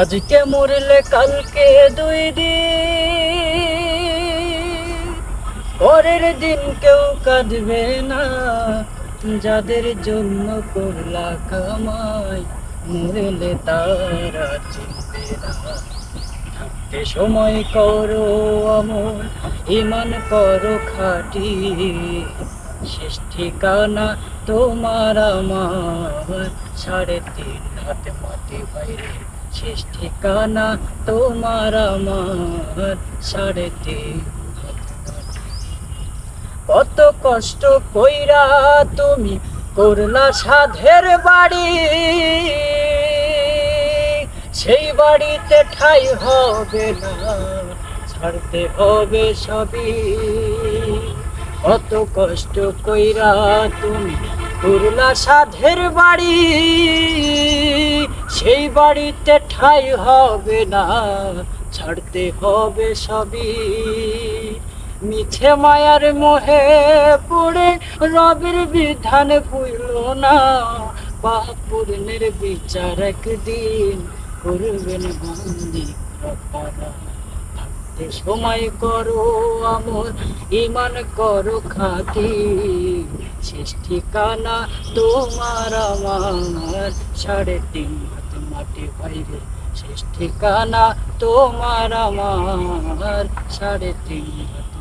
আজকে মরলে কালকে 2 দিন, পরের দিন কেউ কাঁদবে না। যাদের জন্য করলা কামাই, মরলে তারা চিনবে না। থাকতে সময় করো আমল, ইমান করো খাঁটি, শেষ ঠিকানা তোমার আমার 3.5 হাত মাটি বাইরে। শেষ ঠিকানা তোমার আমার 3.5 হাত মাটি। কত কষ্ট কইরা তুমি করলা সাধের বাড়ি, সেই বাড়িতে ঠাই হবে না, ছাড়তে হবে সবই। কত কষ্ট কইরা তুমি করলা সাধের বাড়ি, সেই বাড়িতে ঠাই হবে না, ছাড়তে হবে সবই। মিছে মায়ার মোহে পড়ে রবির বিধান পুইল না, পাপ পুণ্যের বিচার একদিন করবেন বন্দি রব্বানা। থাকতে সময় করো আমল, ইমান করো খাঁটি, শেষ ঠিকানা তোমার আমার 3.5 হাত মাটি বাইরে। শেষ ঠিকানা তোমার আমার 3.5 হাত।